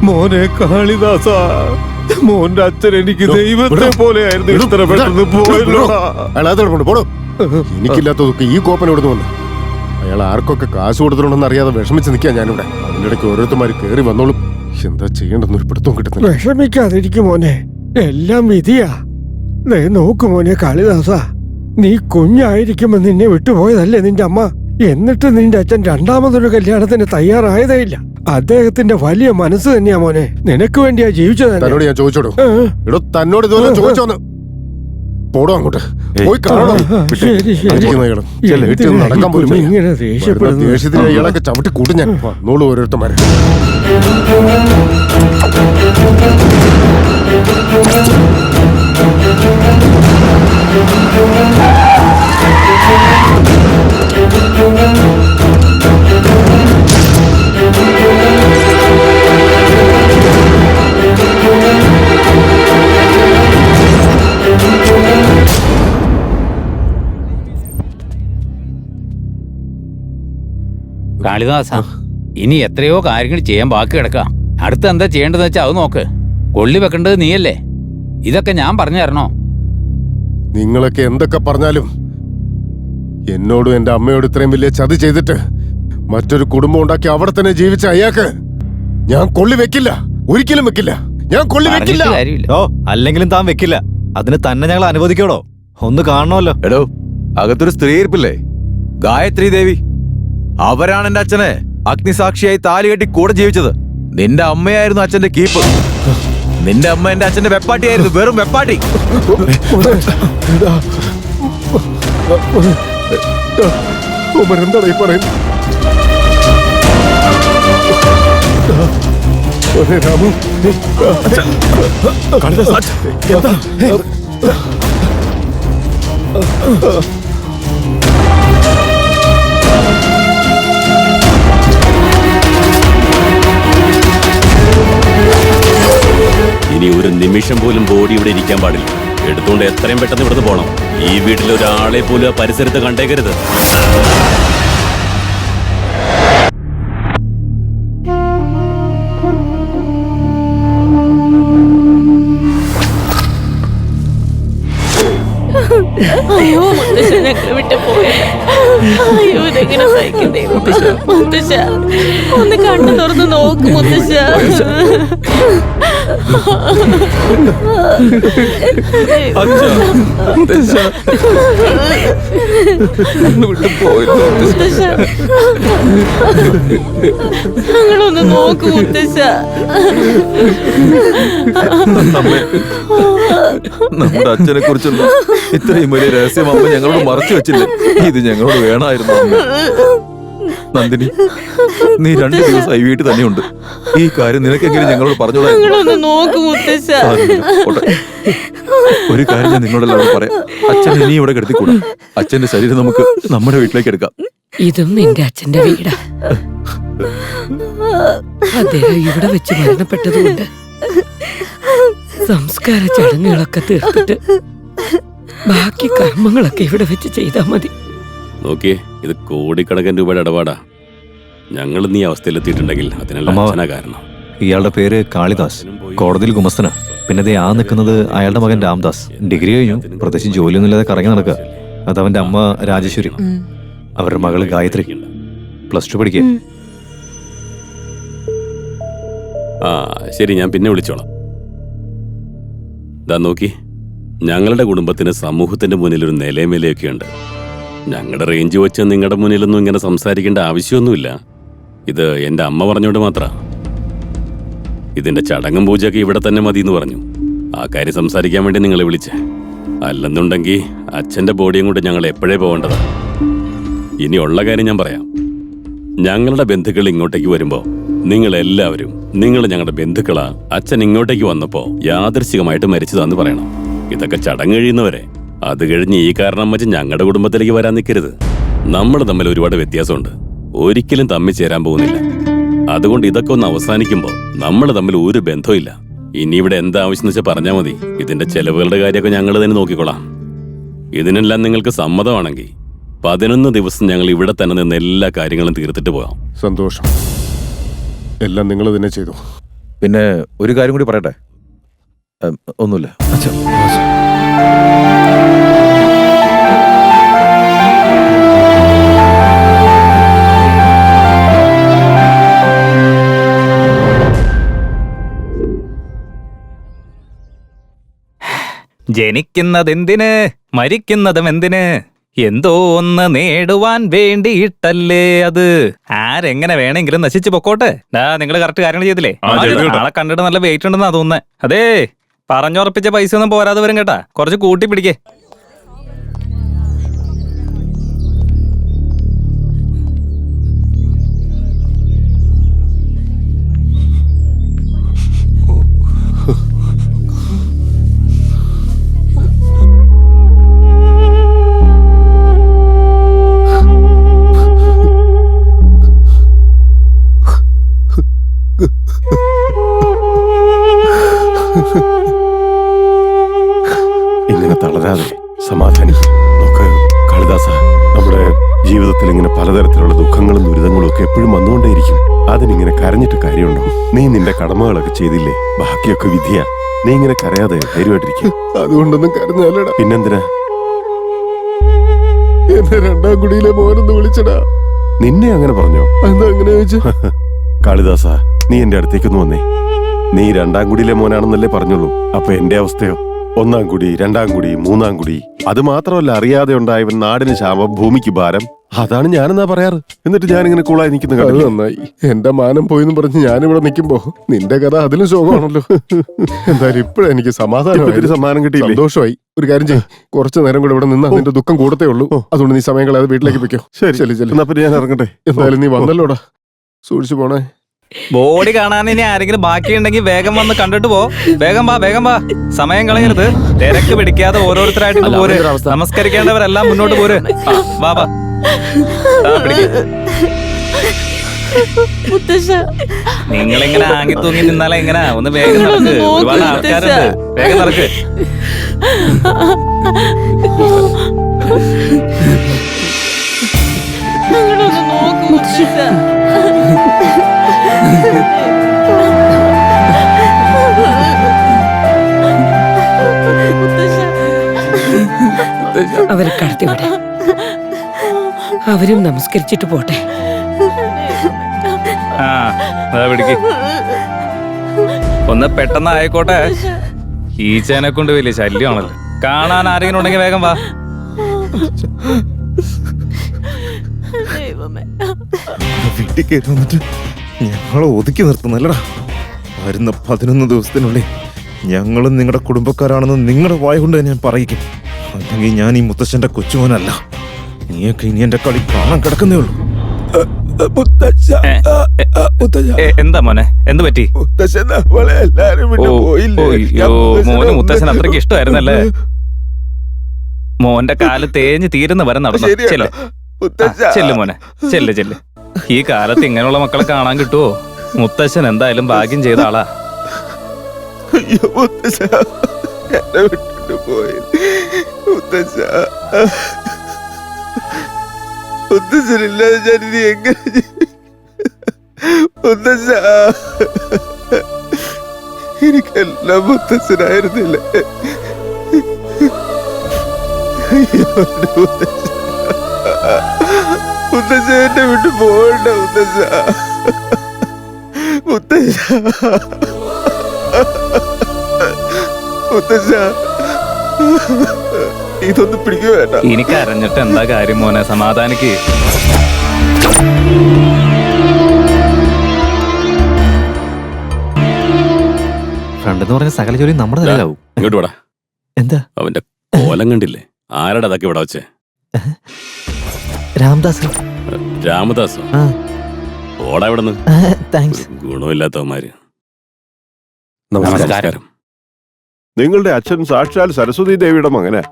മോനെ കാളിദാസ, മോന്റെ അച്ഛൻ എനിക്ക് ദൈവത്തെ പോലെയായിരുന്നു. ഇത്ര പെട്ടെന്ന് പോയല്ലോടാ. എനിക്കില്ലാത്തതൊക്കെ ഈ കോപ്പനോട് വന്നു. അയാൾ ആർക്കൊക്കെ കാശ് കൊടുത്തിട്ടുണ്ടെന്ന് അറിയാതെ വിഷമിച്ച് നിൽക്കാൻ ഞാനിവിടെ. അതിൻ്റെ ഇടയ്ക്ക് ഓരോരുത്തന്മാര് കയറി വന്നോളും. എന്താ ചെയ്യേണ്ടെന്ന് ഒരു പിടുത്തവും കിട്ടുന്നില്ല. വിഷമിക്കാതിരിക്കും മോനെ, എല്ലാം വിധിയാ. നോക്കു മോനെ കാളിദാസ, നീ കുഞ്ഞായിരിക്കുമ്പോ നിന്നെ വിട്ടുപോയതല്ലേ നിന്റെ അമ്മ. എന്നിട്ട് നിന്റെ അച്ഛൻ രണ്ടാമതൊരു കല്യാണത്തിന് തയ്യാറായതേ ഇല്ല. അദ്ദേഹത്തിന്റെ വലിയ മനസ്സ് തന്നെയാ മോനെ നിനക്ക് വേണ്ടിയാ ജീവിച്ചത്. തന്നോട് ഞാൻ ചോദിച്ചോടോ, എടോ തന്നോട് ഇതുപോലെ ചോദിച്ചോന്ന്. പോടോ അങ്ങോട്ട് പോയി കാണണം. നടക്കാൻ പോലും ദേഷ്യത്തിന് ഇയാളൊക്കെ ചവിട്ടി കൂട്ടും ഞാൻ. നൂള് ഓരോരുത്തന്മാരെ. കാളിദാസ, ഇനി എത്രയോ കാര്യങ്ങൾ ചെയ്യാൻ ബാക്കി കിടക്കാം. അടുത്ത് എന്താ ചെയ്യേണ്ടതെന്ന് വെച്ചാൽ അത് നോക്ക്. കൊള്ളി വെക്കേണ്ടത് നീയല്ലേ. ഇതൊക്കെ ഞാൻ പറഞ്ഞു തരണോ? നിങ്ങളൊക്കെ എന്തൊക്കെ പറഞ്ഞാലും എന്നോടും എന്റെ അമ്മയോട് ഇത്രയും വലിയ ചതി ചെയ്തിട്ട് മറ്റൊരു കുടുംബം ഉണ്ടാക്കി അവിടെ തന്നെ ജീവിച്ച അയാൾക്ക് ഞാൻ കൊള്ളി വെക്കില്ല. ഒരിക്കലും വെക്കില്ല. ഞാൻ കൊള്ളി വെക്കില്ല. ഓ, അല്ലെങ്കിലും താൻ വെക്കില്ല. അതിന് തന്നെ ഞങ്ങൾ അനുവദിക്കോടോ? ഒന്ന് കാണണമല്ലോ. എടോ, അകത്തൊരു സ്ത്രീ ഇരിപ്പില്ലേ, ഗായത്രി ദേവി. അവരാണ് എന്റെ അച്ഛനെ അഗ്നിസാക്ഷിയായി താലി കെട്ടി കൂടെ ജീവിച്ചത്. നിന്റെ അമ്മയായിരുന്നു അച്ഛന്റെ കീപ്പ്. നിന്റെ അമ്മ എന്റെ അച്ഛന്റെ വെപ്പാട്ടിയായിരുന്നു. വെറും വെപ്പാട്ടി. എന്താ ഈ പറയുന്നത്? രാമു, ഇനി ഒരു നിമിഷം പോലും ബോഡി ഇവിടെ ഇരിക്കാൻ പാടില്ല. എടുത്തുകൊണ്ട് എത്രയും പെട്ടെന്ന് ഇവിടുന്ന് പോകണം. ഈ വീട്ടിൽ ഒരാളെ പോലും പരിസരത്ത് കണ്ടേക്കരുത്. അയ്യോ മുത്തശ്ശ, ഞങ്ങളെ വിട്ട് പോയല്ലോ. അയ്യോ, ഇതെങ്ങനെ സഹിക്കുന്നേ മുത്തശ്ശ. ഒന്ന് കണ്ണു തുറന്ന് നോക്ക് മുത്തശ്ശ. ഞങ്ങളൊന്ന് നോക്ക് മുത്തശ്ശ. നമ്മുടെ അച്ഛനെ കുറിച്ചുള്ള ഇത്രയും വലിയ രഹസ്യം അമ്മ ഞങ്ങളോട് മറച്ചു വെച്ചില്ലേ? ഇത് ഞങ്ങളോട് വേണമായിരുന്നു. നന്ദിനി, നീ 2 ദിവസമായി വീട്ടിൽ തന്നെയുണ്ട്. ഈ കാര്യം നിനക്കെങ്കിലും ഞങ്ങളോട് പറഞ്ഞോളാം. ഒരു കാര്യം ഞാൻ നിങ്ങളോടെല്ലാം പറയാം. അച്ഛൻ ഇനി ഇവിടെ കിടത്തിക്കൂടാ. അച്ഛന്റെ ശരീരം നമുക്ക് നമ്മുടെ വീട്ടിലേക്ക് എടുക്കാം. ഇതും നിന്റെ അച്ഛന്റെ വീടാ. അദ്ദേഹം ഇവിടെ വെച്ച് മരണപ്പെട്ടതുകൊണ്ട് സംസ്കാര ചടങ്ങുകളൊക്കെ തീർത്തിട്ട് ബാക്കി കർമ്മങ്ങളൊക്കെ ഇവിടെ വെച്ച് ചെയ്താൽ മതി. നോക്കിയേ, ഇത് കോടിക്കണക്കിന് രൂപയുടെ ഇടപാടാ. ഞങ്ങൾ നീ അവസ്ഥയിലെത്തിയിട്ടുണ്ടെങ്കിൽ അതിനെല്ലാം അച്ഛനാ കാരണം. ഇയാളുടെ പേര് കാളിദാസ്, കോടതിയിൽ ഗുമസ്തനാ. പിന്നെ ദേ ആ നിൽക്കുന്നത് അയാളുടെ മകൻ രാംദാസ്. ഡിഗ്രി കഴിഞ്ഞു, പ്രത്യേകിച്ച് ജോലിയൊന്നുമില്ലാതെ കറങ്ങി നടക്കുക. അതവന്റെ അമ്മ രാജേശ്വരി, അവരുടെ മകള് ഗായത്രി, +2 പഠിക്കുക. ആ ശരി, ഞാൻ പിന്നെ വിളിച്ചോളാം. ദാ നോക്കി, ഞങ്ങളുടെ കുടുംബത്തിന് സമൂഹത്തിന്റെ മുന്നിൽ ഒരു നിലയുമേലയൊക്കെ ഉണ്ട്. ഞങ്ങളുടെ റേഞ്ച് വെച്ച് നിങ്ങളുടെ മുന്നിലൊന്നും ഇങ്ങനെ സംസാരിക്കേണ്ട ആവശ്യമൊന്നുമില്ല. ഇത് എൻ്റെ അമ്മ പറഞ്ഞോണ്ട് മാത്രമാണ്. ഇതിന്റെ ചടങ്ങും പൂജയൊക്കെ ഇവിടെ തന്നെ മതി എന്ന് പറഞ്ഞു. ആ കാര്യം സംസാരിക്കാൻ വേണ്ടി നിങ്ങളെ വിളിച്ചേ. അല്ലെന്നുണ്ടെങ്കിൽ അച്ഛൻ്റെ ബോഡിയും കൊണ്ട് ഞങ്ങൾ എപ്പോഴേ പോകേണ്ടതാ. ഇനിയുള്ള കാര്യം ഞാൻ പറയാം. ഞങ്ങളുടെ ബന്ധുക്കൾ ഇങ്ങോട്ടേക്ക് വരുമ്പോൾ നിങ്ങളെല്ലാവരും നിങ്ങൾ ഞങ്ങളുടെ ബന്ധുക്കളാ. അച്ഛൻ ഇങ്ങോട്ടേക്ക് വന്നപ്പോൾ യാദൃശ്ചികമായിട്ട് മരിച്ചതാന്ന് പറയണം. ഇതൊക്കെ ചടങ്ങ് കഴിയുന്നവരെ. അത് കഴിഞ്ഞ് ഈ കാരണം വെച്ച് ഞങ്ങളുടെ കുടുംബത്തിലേക്ക് വരാൻ നിൽക്കരുത്. നമ്മൾ തമ്മിൽ ഒരുപാട് വ്യത്യാസമുണ്ട്. ഒരിക്കലും തമ്മിൽ ചേരാൻ പോകുന്നില്ല. അതുകൊണ്ട് ഇതൊക്കെ ഒന്ന് അവസാനിക്കുമ്പോൾ നമ്മൾ തമ്മിൽ ഒരു ബന്ധമില്ല. ഇനി ഇവിടെ എന്താവശ്യം വെച്ചാൽ പറഞ്ഞാൽ മതി. ഇതിന്റെ ചെലവുകളുടെ കാര്യമൊക്കെ ഞങ്ങൾ തന്നെ നോക്കിക്കൊള്ളാം. ഇതിനെല്ലാം നിങ്ങൾക്ക് സമ്മതമാണെങ്കിൽ 11 ദിവസം ഞങ്ങൾ ഇവിടെ തന്നെ നിന്ന് എല്ലാ കാര്യങ്ങളും തീർത്തിട്ട് പോകാം. സന്തോഷം. എല്ലാം നിങ്ങൾ തന്നെ ചെയ്തു. പിന്നെ ഒരു കാര്യം കൂടി പറയട്ടെ. ഒന്നുമില്ല. ജനിക്കുന്നതെന്തിന്, മരിക്കുന്നതും എന്തിന്, എന്തോ ഒന്ന് നേടുവാൻ വേണ്ടിയിട്ടല്ലേ അത്. ആരെങ്ങനെ വേണമെങ്കിലും നശിച്ചു പൊക്കോട്ടെ. നിങ്ങൾ കറക്റ്റ് കാര്യങ്ങൾ ചെയ്തില്ലേ? ആളെ കണ്ടിട്ട് നല്ല വെയിറ്റ് ഉണ്ടെന്നാ തോന്നുന്നത്. അതേ പറഞ്ഞുറപ്പിച്ച പൈസ ഒന്നും പോരാതെ വരും കേട്ടാ. കുറച്ച് കൂട്ടി പിടിക്കേ. ഇങ്ങനെ തളരാതെ സമാധാനിക്കും. നോക്ക് കാളിദാസ, നമ്മുടെ ജീവിതത്തിൽ ഇങ്ങനെ പലതരത്തിലുള്ള ദുഃഖങ്ങളും ദുരിതങ്ങളും ഒക്കെ എപ്പോഴും വന്നുകൊണ്ടേയിരിക്കും. അതിനിങ്ങനെ കരഞ്ഞിട്ട് കാര്യമുണ്ടോ? നീ നിന്റെ കടമകളൊക്കെ ചെയ്തില്ലേ? ബാക്കിയൊക്കെ വിധിയാ. നീ ഇങ്ങനെ കരയാതെ ധൈര്യമായിട്ടിരിക്കും. അതുകൊണ്ടൊന്നും കരഞ്ഞല്ലടാ. പിന്നെന്തിനാ എന്നെ രണ്ടാം കുടിയിലെ മോനെന്ന് വിളിച്ചടാ? നിന്നെ അങ്ങനെ പറഞ്ഞോ? എന്താ അങ്ങനെ ചോദിച്ചു? കാളിദാസ, നീ എന്റെ അടുത്തേക്കൊന്ന് വന്നേ. നീ രണ്ടാം കുടിയിലെ മോനാണെന്നല്ലേ പറഞ്ഞുള്ളൂ. അപ്പൊ എന്റെ അവസ്ഥയോ? ഒന്നാം കുടി, രണ്ടാം കുടി, മൂന്നാം കുടി. അത് മാത്രമല്ല, അറിയാതെ ഉണ്ടായവൻ നാടിന് ശാപം, ഭൂമിക്ക് ഭാരം. അതാണ് ഞാനെന്നാ പറയാറ്. എന്നിട്ട് ഞാനിങ്ങനെ കൂളായി നിൽക്കുന്ന കാര്യം നന്നായി. എന്റെ മാനം പോയിന്ന് പറഞ്ഞ് ഞാനിവിടെ നിൽക്കുമ്പോ നിന്റെ കഥ അതിലും ശോകമാണല്ലോ. എന്തായാലും ഇപ്പഴെനിക്ക് സമാധാനം കിട്ടി, സന്തോഷമായി. ഒരു കാര്യം ചെയ്യ്, കുറച്ചു നേരം കൂടെ ഇവിടെ നിന്ന് അതിന്റെ ദുഃഖം കൂടത്തേ ഉള്ളൂ. അതുകൊണ്ട് നീ സമയം കളയാതെ വീട്ടിലേക്ക് വെക്കോ. ശരി ശരി ശരി. എന്നാ പിന്നെ ഞാൻ ഇറങ്ങട്ടെ. എന്തായാലും നീ വന്നല്ലോടാ, സൂക്ഷിച്ചു പോണേ. ബോഡി കാണാൻ ഇനി ആരെങ്കിലും ബാക്കിയുണ്ടെങ്കിൽ വേഗം വന്ന് കണ്ടിട്ട് പോ. വേഗം വാ, വേഗം വാ. സമയം കളയരുത്. തിരക്ക് പിടിക്കാതെ ഓരോരുത്തരായിട്ട് പോര്. നമസ്കരിക്കേണ്ടവരെല്ലാം മുന്നോട്ട് പോര്. വാ വാ. നിങ്ങളിങ്ങനെ ആങ്ങി തൂങ്ങി നിന്നാലേ എങ്ങനെ? ഒന്ന് വേഗം നടക്ക്. ഒരുപാട് ആൾക്കാരുണ്ട്. വേഗം നടക്ക്. അവരെ കടത്തിവിടെ. അവരും നമസ്കരിച്ചിട്ട് പോട്ടെ. പിടിക്ക്. ഒന്ന് പെട്ടെന്ന് ആയിക്കോട്ടെ. ഈച്ചേനെ കൊണ്ട് വലിയ ശല്യമാണല്ലോ. കാണാൻ ആരെങ്കിലും ഉണ്ടെങ്കിൽ വേഗം വാ. വീട്ടിൽ കയറി വന്നിട്ട് ഞങ്ങളെ ഒതുക്കി നിർത്തുന്നല്ലടാ. വരുന്ന 11 ദിവസത്തിനുള്ളിൽ ഞങ്ങളും നിങ്ങളുടെ കുടുംബക്കാരാണെന്ന് നിങ്ങളുടെ വായ കൊണ്ട് ഞാൻ പറയിക്കും. അല്ലെങ്കിൽ ഞാൻ ഈ മുത്തശ്ശന്റെ കൊച്ചുമോനല്ല. നീയൊക്കെ ഇനി എന്റെ കളി കാണാൻ കിടക്കുന്നേ ഉള്ളൂ. എന്താ മോനെ, എന്ത് പറ്റി? മോന് മുത്തശ്ശൻ അത്രയ്ക്ക് ഇഷ്ടമായിരുന്നല്ലേ? മോന്റെ കാല് തേഞ്ഞ് തീരുന്ന വരെ നടന്നു. ചെല്ലു മോനെ, ചെല്ല് ചെല്ല്. ഈ കാലത്ത് ഇങ്ങനെയുള്ള മക്കളെ കാണാൻ കിട്ടുവോ? മുത്തശ്ശൻ എന്തായാലും ഭാഗ്യം ചെയ്ത ആളാ. മുത്തശ്ശനില്ലാതെ ഞാനിനി എങ്ങനെ? മുത്തശ്ശ, എനിക്കെല്ലാം മുത്തശ്ശനായിരുന്നില്ല. മുത്തശ്ശ എന്നെ വിട്ടു പോകണ്ട. മുത്തശ്ശ, മുത്തശ്ശ, മുത്തശ്ശ, ഇതൊന്നും പിടിക്കുക വേണ്ട. എനിക്ക് അറിഞ്ഞിട്ട് എന്താ കാര്യം മോനെ, സമാധാനിക്ക്. ഫ്രണ്ട് എന്ന് പറഞ്ഞ സകല ജോലി നമ്മുടെ തലയിലാവും. ഇങ്ങോട്ട് വേടാ. എന്താ അവന്റെ കോലം കണ്ടില്ലേ? ആരടാ അതൊക്കെ ഇവിടെ വെച്ചേ? രാംദാസ്. രാമദാസോ? ഓടാ ഇവിടെ നിന്ന്. താങ്ക്സ്. ഗുണമില്ലാത്തവന്മാര്. നമസ്കാരം. നിങ്ങളുടെ അച്ഛൻ സാക്ഷാൽ സരസ്വതി ദേവിയുടെ മകനാ.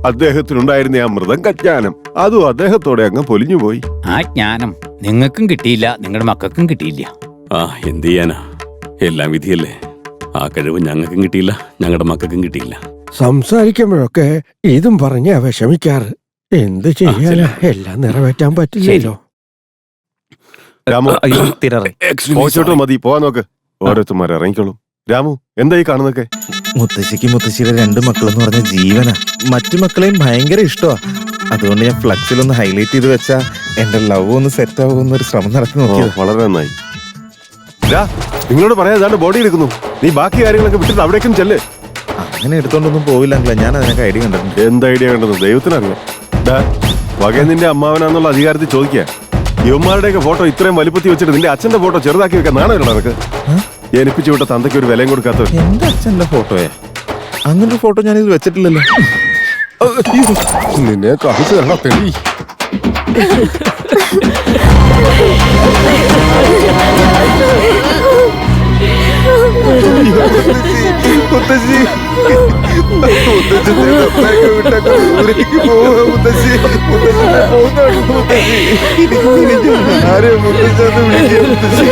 അദ്ദേഹത്തിനുണ്ടായിരുന്ന ആ മൃദംഗജ്ഞാനം അതും അദ്ദേഹത്തോടെ അങ്ങ് പൊലിഞ്ഞുപോയി. ആ ജ്ഞാനം നിങ്ങൾക്കും കിട്ടിയില്ല, നിങ്ങളുടെ മക്കൾക്കും കിട്ടിയില്ല. ആ, എന്ത് ചെയ്യാനാ? എല്ലാം വിധിയല്ലേ. ആ കഴിവ് ഞങ്ങൾക്കും കിട്ടിയില്ല, ഞങ്ങളുടെ മക്കൾക്കും കിട്ടിയില്ല. സംസാരിക്കുമ്പോഴൊക്കെ ഇതും പറഞ്ഞാ വിഷമിക്കാറ്. എന്ത് ചെയ്യാനാ? എല്ലാം നിറവേറ്റാൻ പറ്റില്ലല്ലോ. മതി, പോവാൻ നോക്ക്. ഓരോരുത്തന്മാർ ഇറങ്ങിക്കോളും. രാമു, എന്താ ഈ കാണുന്നൊക്കെ? മുത്തശ്ശിക്ക് മുത്തശ്ശിയുടെ 2 മക്കളെന്ന് പറഞ്ഞ ജീവനാ. മറ്റു മക്കളെയും ഭയങ്കര ഇഷ്ടമാ. അതുകൊണ്ട് ഞാൻ ഫ്ലക്സിലൊന്ന് ഹൈലൈറ്റ് ചെയ്ത് വെച്ചാ എന്റെ ലവ് ഒന്ന് സെറ്റ് ആവുന്ന ഒരു ശ്രമം നടത്തി നോക്കിയത്. വളരെ നന്നായി. നിങ്ങളോട് പറയാതെ ബോഡി എടുക്കുന്നു. നീ ബാക്കി കാര്യങ്ങളൊക്കെ വിട്ടിട്ട് അവിടേക്കും ചെല്ല്. അങ്ങനെ എടുത്തോണ്ടൊന്നും പോവില്ലെങ്കിലേ ഞാൻ അതിനൊക്കെ ഐഡിയ കണ്ടിട്ടുണ്ട്. എന്ത് ഐഡിയ കണ്ടത് ദൈവത്തിനറിയാം. വകയെ നിന്റെ അമ്മാവനാന്നുള്ള അധികാരത്തിൽ ചോദിക്കുക. യുവന്മാരുടെയൊക്കെ ഫോട്ടോ ഇത്രയും വലിപ്പത്തി വെച്ചിട്ട് നിന്റെ അച്ഛന്റെ ഫോട്ടോ ചെറുതാക്കി വെക്കാൻ നാണല്ലോ നിനക്ക്? ജനിപ്പിച്ചു വിട്ട തന്തയ്ക്ക് ഒരു വിലയും കൊടുക്കാത്തവർ. എന്റെ അച്ഛന്റെ ഫോട്ടോയാ? അങ്ങനൊരു ഫോട്ടോ ഞാനിത് വെച്ചിട്ടില്ലല്ലോ. നിന്നെ കാണിച്ചു തരണം തെളി. മുത്തശ്ശി, വിട്ടൊക്കെ ദൂരേക്ക് പോവാ മുത്തശ്ശി. മുത്തശ്ശിനെ പോകുന്നുണ്ട് മുത്തശ്ശി. ആരെ മുത്തശ്ശി വിളിക്കുക മുത്തശ്ശി.